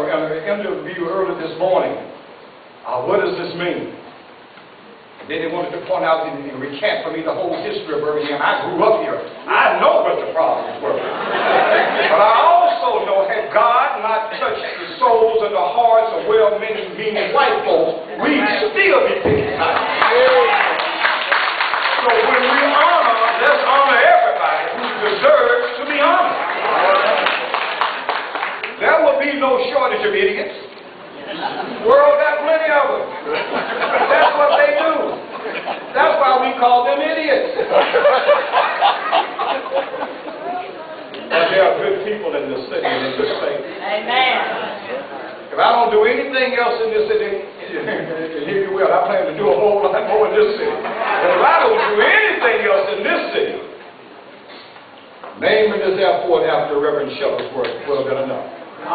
In the interview early this morning, what does this mean? And then they wanted to point out and recant for me the whole history of Birmingham. I grew up here. I know what the problems were. But I also know had God not touched the souls and the hearts of well-meaning white folks, we'd still be picking cotton. So when we honor, let's honor everybody who deserves to be honored. There will be no shortage of idiots. The world got plenty of them. That's what they do. That's why we call them idiots. But there are good people in this city and in this state. Amen. If I don't do anything else in this city, hear you well, I plan to do a whole lot more in this city. But if I don't do anything else in this city, naming this airport after Reverend Shuttlesworth would have been enough. I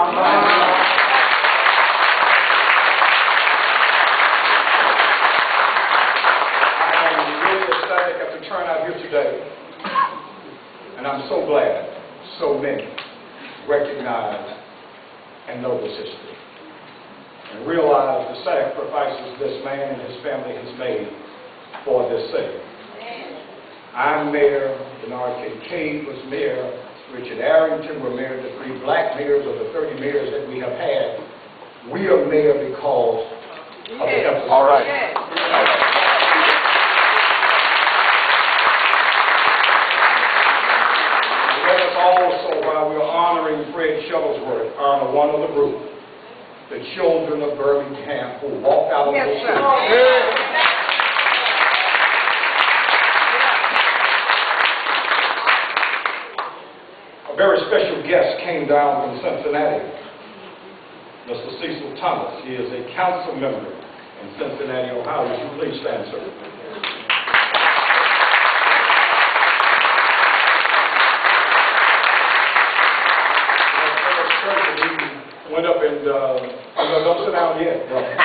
am really ecstatic at the turnout here today, and I'm so glad so many recognize and know this history and realize the sacrifices this man and his family has made for this city. I'm Mayor Bernard Kincaid was Mayor. Richard Arrington were mayor, the 3 black mayors of the 30 mayors that we have had. We are mayor because of the emphasis. All right. Let us also, while we're honoring Fred Shuttlesworth, honor one of the group, the children of Birmingham who walked out of the street. A very special guest came down from Cincinnati, Mr. Cecil Thomas. He is a council member in Cincinnati, Ohio. Would you please stand, sir? He went up and, don't sit down yet, brother.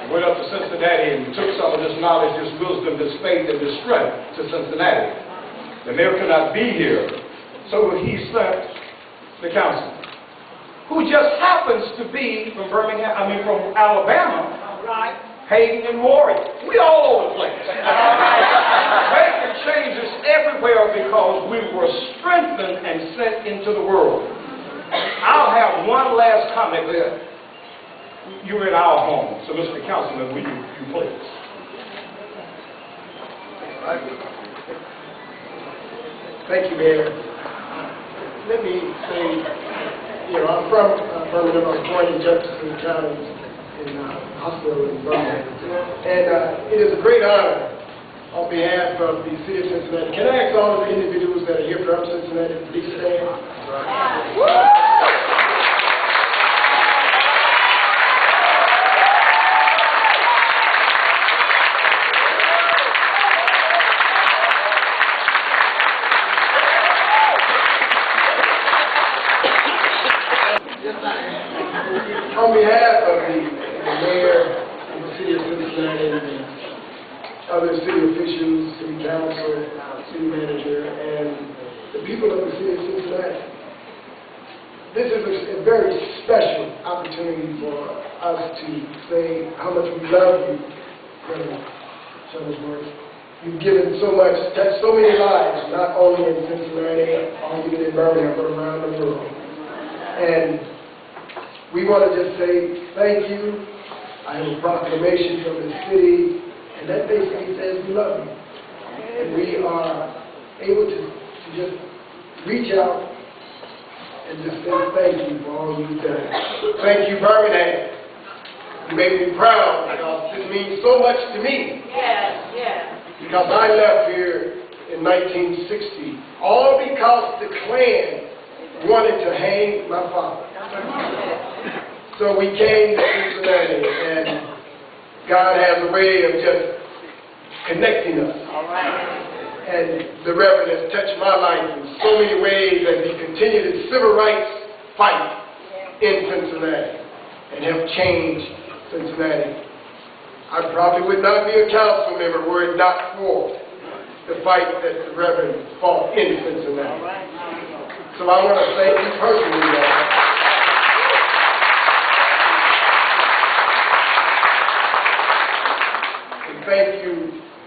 He went up to Cincinnati and took some of this knowledge, this wisdom, this faith, and this strength to Cincinnati. The mayor could not be here. So he sent the council, who just happens to be from from Alabama, Right. Hayden and Warwick. We all over the place. Making changes everywhere because we were strengthened and sent into the world. I'll have one last comment there. You're in our home, so Mr. Councilman, will you please? Thank you, Mayor. Let me say, I'm from Birmingham. I was born in Jefferson County in a hospital in Birmingham. And it is a great honor on behalf of the City of Cincinnati. Can I ask all of the individuals that are here from Cincinnati to please stand? On behalf of the mayor of the City of Cincinnati and the other city officials, city council, city manager, and the people of the City of Cincinnati, this is a very special opportunity for us to say how much we love you, President Shuttlesworth. You've given so much, touched so many lives, not only in Cincinnati, or even in Birmingham, but around the world. And we want to just say thank you. I have a proclamation from the city, and that basically says we love you. And we are able to just reach out and just say thank you for all you've done. Thank you, Birmingham. You made me proud because this means so much to me. Yes, yes. Because I left here in 1960, all because the Klan wanted to hang my father. So we came to Cincinnati, and God has a way of just connecting us. All right. And the Reverend has touched my life in so many ways as he continued his civil rights fight in Cincinnati and have changed Cincinnati. I probably would not be a council member were it not for the fight that the Reverend fought in Cincinnati. So I want to thank you personally,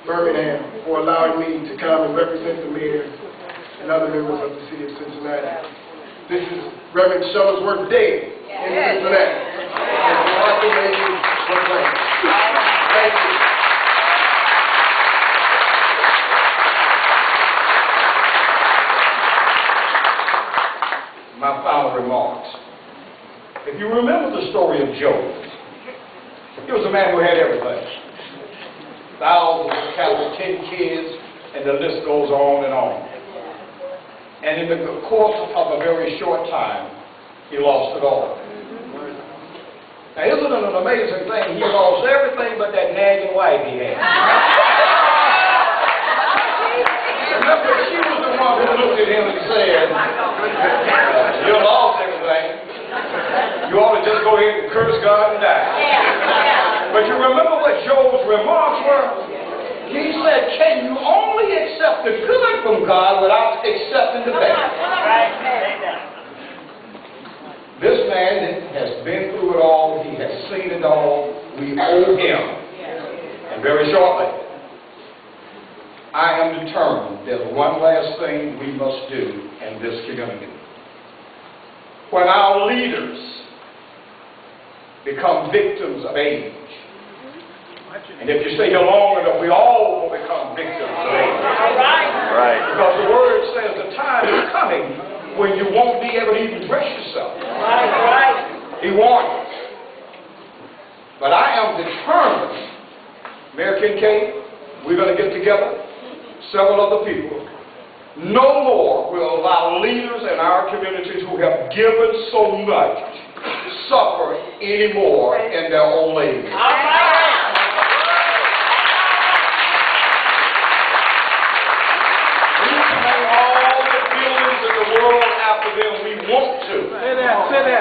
Birmingham, for allowing me to come and represent the mayor and other members of the city of Cincinnati. This is Reverend Shuttlesworth Day in Cincinnati. And congratulations, Brooklyn. Thank you. My final remarks. If you remember the story of Job, he was a man who had everything. Thousands of cattle, 10 kids, and the list goes on and on. And in the course of a very short time, he lost it all. Now, isn't it an amazing thing? He lost everything but that nagging wife he had. Remember, she was the one who looked at him and said, you lost everything. You ought to just go ahead and curse God and die. But you remember what Job's remarks were? He said, can you only accept the good from God without accepting the bad? This man has been through it all. He has seen it all. We owe him. And very shortly, I am determined there's one last thing we must do in this community. When our leaders become victims of age, and if you stay here long enough, we all will become victims of age. Right. Because the Word says the time is coming when you won't be able to even dress yourself. He warned us. But I am determined, Mayor Kincaid, we're going to get together, several other people. No more will allow leaders in our communities who have given so much suffer anymore in their old age. We can make all the buildings in the world after them we want to.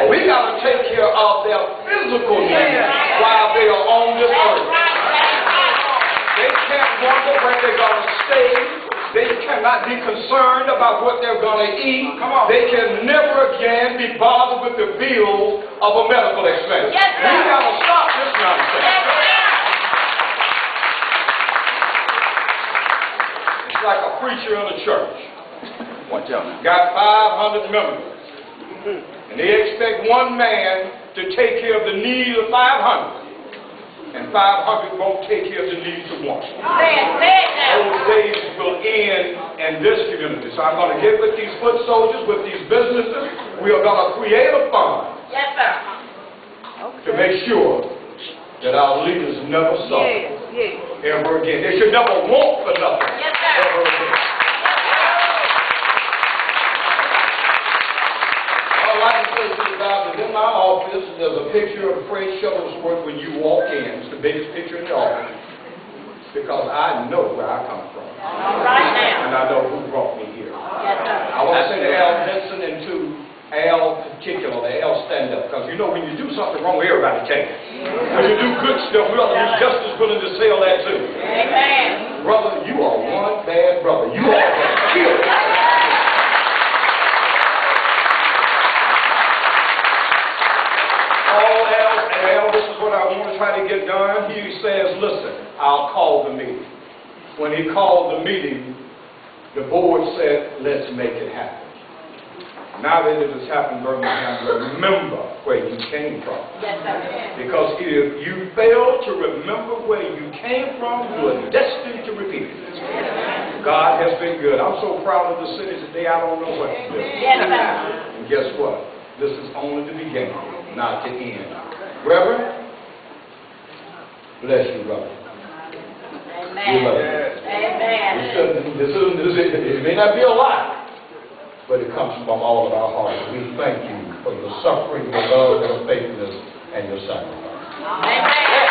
We got to take care of their physical needs while they are on this earth. They can't wonder where they're going to stay. They cannot be concerned about what they're going to eat. They can never again be bothered with the bills of a medical expense. We got to stop this nonsense. It's like a preacher in a church. Watch out. Got 500 members. And they expect one man to take care of the needs of 500. And 500 won't take care of the needs of one. Those days will end in this community. So I'm going to get with these foot soldiers, with these businesses. We are going to create a fund to make sure that our leaders never suffer ever again. They should never want for nothing ever again. All I can say to you guys is in my office, there's a picture of Fred Shuttlesworth when you walk in. It's the biggest picture in the office. Because I know where I come from. And I know who brought me here. I want to say to Al Henson and to Al particularly, Al stand up. Because you know when you do something wrong, everybody can. When you do good stuff, we ought to be just as willing to say all that too. Brother, you are one bad brother. You are killed. Al, this is what I want to try to get done. He says, listen, I'll call the meeting. When he called the meeting, the board said, let's make it happen. Now that it has happened, Birmingham, remember where you came from. Because if you fail to remember where you came from, you are destined to repeat it. God has been good. I'm so proud of the city today, I don't know what to do. And guess what? This is only the beginning, not the end. Reverend, bless you, brother. We love you. It may not be a lot, but it comes from all of our hearts. We thank you for your suffering, your love, your faithfulness, and your sacrifice.